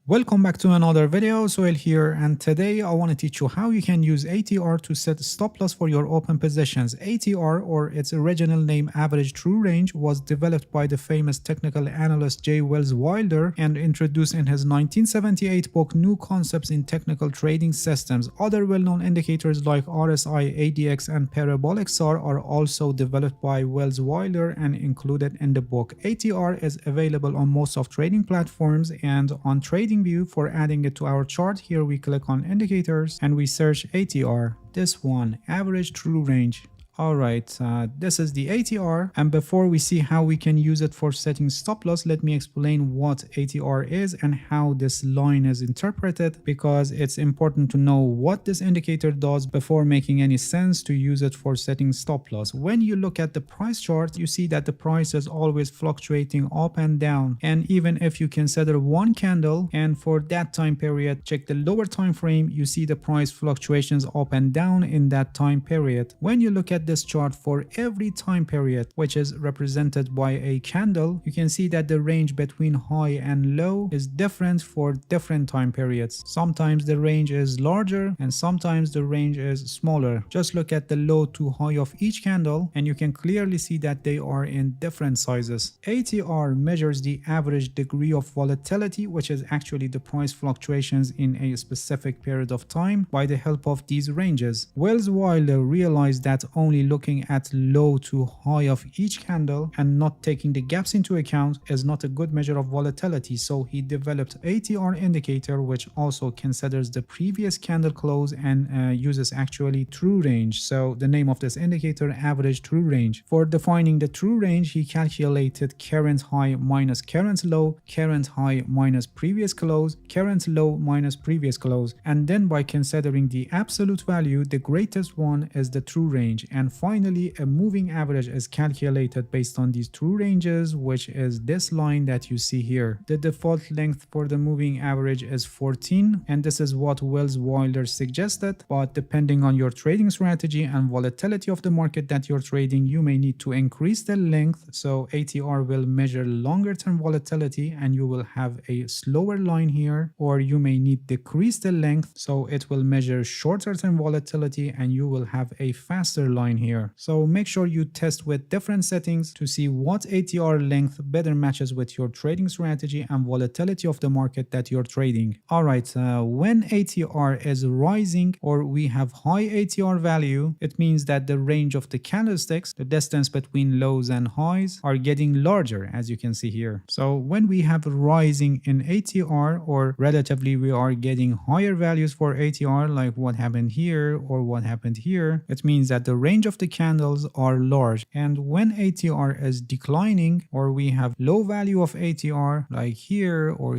Welcome back to another video. Sohail here, and today I want to teach you how you can use ATR to set stop loss for your open positions. ATR, or its original name Average True Range, was developed by the famous technical analyst J. Wells Wilder and introduced in his 1978 book New Concepts in Technical Trading Systems. Other well-known indicators like RSI, ADX, and Parabolic SAR are also developed by Wells Wilder and included in the book. ATR is available on most of trading platforms and on Trading View. For adding it to our chart, here we click on indicators and we search ATR. This one, Average True Range. Alright, this is the ATR, and before we see how we can use it for setting stop loss, let me explain what ATR is and how this line is interpreted, because it's important to know what this indicator does before making any sense to use it for setting stop loss. When you look at the price chart, you see that the price is always fluctuating up and down, and even if you consider one candle and for that time period check the lower time frame, you see the price fluctuations up and down in that time period. When you look at this chart for every time period, which is represented by a candle, you can see that the range between high and low is different for different time periods. Sometimes the range is larger and sometimes the range is smaller. Just look at the low to high of each candle and you can clearly see that they are in different sizes. ATR measures the average degree of volatility, which is actually the price fluctuations in a specific period of time, by the help of these ranges. Wells Wilder realized that only looking at low to high of each candle and not taking the gaps into account is not a good measure of volatility, so he developed ATR indicator, which also considers the previous candle close and uses actually true range. So the name of this indicator, Average True Range. For defining the true range, he calculated current high minus current low, current high minus previous close, current low minus previous close, and then by considering the absolute value, the greatest one is the true range. And finally, a moving average is calculated based on these true ranges, which is this line that you see here. The default length for the moving average is 14, and this is what Wells Wilder suggested, but depending on your trading strategy and volatility of the market that you're trading, you may need to increase the length. So ATR will measure longer term volatility and you will have a slower line here, or you may need decrease the length, so it will measure shorter term volatility and you will have a faster line here. So make sure you test with different settings to see what ATR length better matches with your trading strategy and volatility of the market that you're trading. Alright, when ATR is rising or we have high ATR value, it means that the range of the candlesticks, the distance between lows and highs, are getting larger, as you can see here. So when we have rising in ATR, or relatively we are getting higher values for ATR, like what happened here or what happened here, it means that the range of the candles are large. And when ATR is declining, or we have low value of ATR like here, or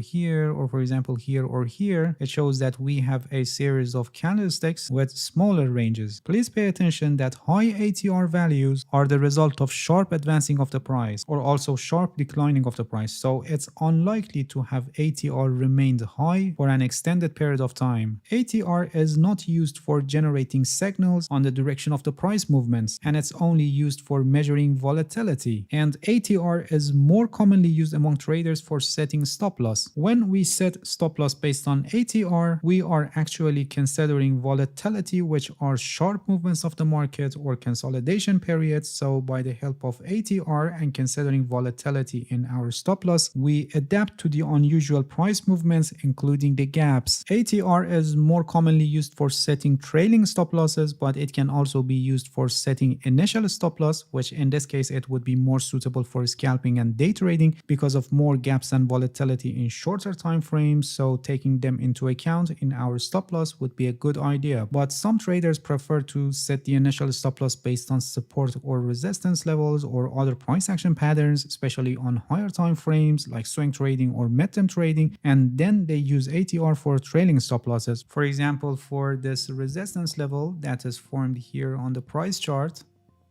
for example here or here, it shows that we have a series of candlesticks with smaller ranges. Please pay attention that high ATR values are the result of sharp advancing of the price or also sharp declining of the price, so it's unlikely to have ATR remained high for an extended period of time. ATR is not used for generating signals on the direction of the price movements, and it's only used for measuring volatility. And ATR is more commonly used among traders for setting stop loss. When we set stop loss based on ATR, we are actually considering volatility, which are sharp movements of the market or consolidation periods. So by the help of ATR and considering volatility in our stop loss, we adapt to the unusual price movements, including the gaps. ATR is more commonly used for setting trailing stop losses, but it can also be used for setting initial stop loss, which in this case it would be more suitable for scalping and day trading because of more gaps and volatility in shorter time frames. So taking them into account in our stop loss would be a good idea. But some traders prefer to set the initial stop loss based on support or resistance levels or other price action patterns, especially on higher time frames like swing trading or mid-term trading, and then they use ATR for trailing stop losses. For example, for this resistance level that is formed here on the price chart,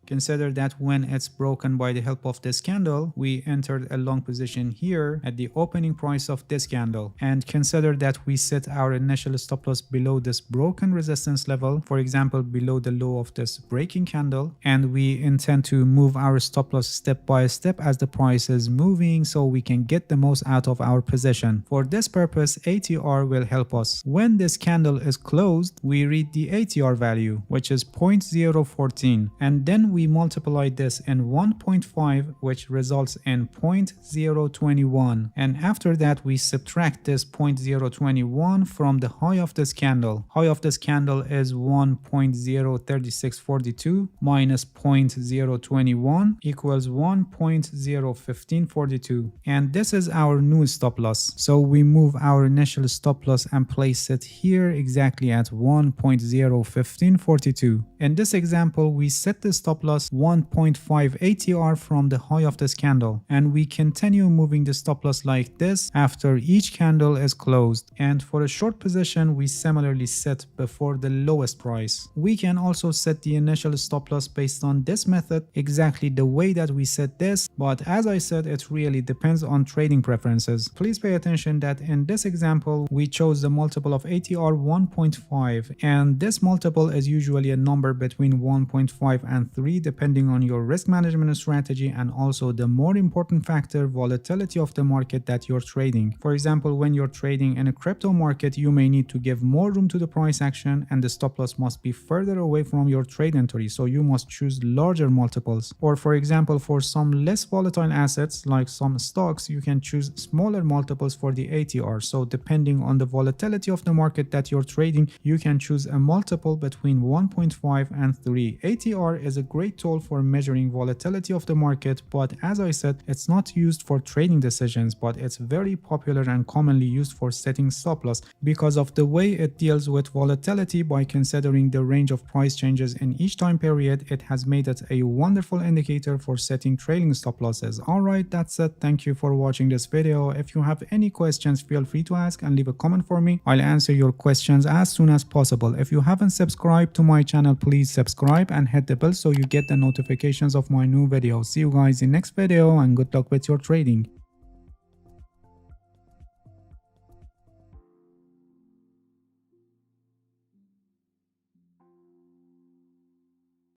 Consider that when it's broken by the help of this candle, we entered a long position here at the opening price of this candle. And consider that we set our initial stop loss below this broken resistance level, for example, below the low of this breaking candle. And we intend to move our stop loss step by step as the price is moving so we can get the most out of our position. For this purpose, ATR will help us. When this candle is closed, we read the ATR value, which is 0.014, and then we multiply this in 1.5, which results in 0.021, and after that we subtract this 0.021 from the high of this candle. High of this candle is 1.03642 minus 0.021 equals 1.01542, and this is our new stop loss. So we move our initial stop loss and place it here exactly at 1.01542. In this example, we set the stop loss 1.5 ATR from the high of this candle, and we continue moving the stop loss like this after each candle is closed. And for a short position, we similarly set before the lowest price. We can also set the initial stop loss based on this method exactly the way that we set this, but as I said, it really depends on trading preferences. Please pay attention that in this example, we chose the multiple of ATR 1.5, and this multiple is usually a number between 1.5 and 3 depending on your risk management strategy, and also the more important factor, volatility of the market that you're trading. For example, when you're trading in a crypto market, you may need to give more room to the price action and the stop loss must be further away from your trade entry, so you must choose larger multiples. Or for example, for some less volatile assets like some stocks, you can choose smaller multiples for the ATR. So depending on the volatility of the market that you're trading, you can choose a multiple between 1.5 and 3. ATR is a great tool for measuring volatility of the market, but as I said, it's not used for trading decisions, but it's very popular and commonly used for setting stop loss because of the way it deals with volatility by considering the range of price changes in each time period. It has made it a wonderful indicator for setting trailing stop losses. Alright, that's it. Thank you for watching this video. If you have any questions, feel free to ask and leave a comment for me. I'll answer your questions as soon as possible. If you haven't subscribed to my channel, please subscribe and hit the bell so you get the notifications of my new videos. See you guys in next video and good luck with your trading.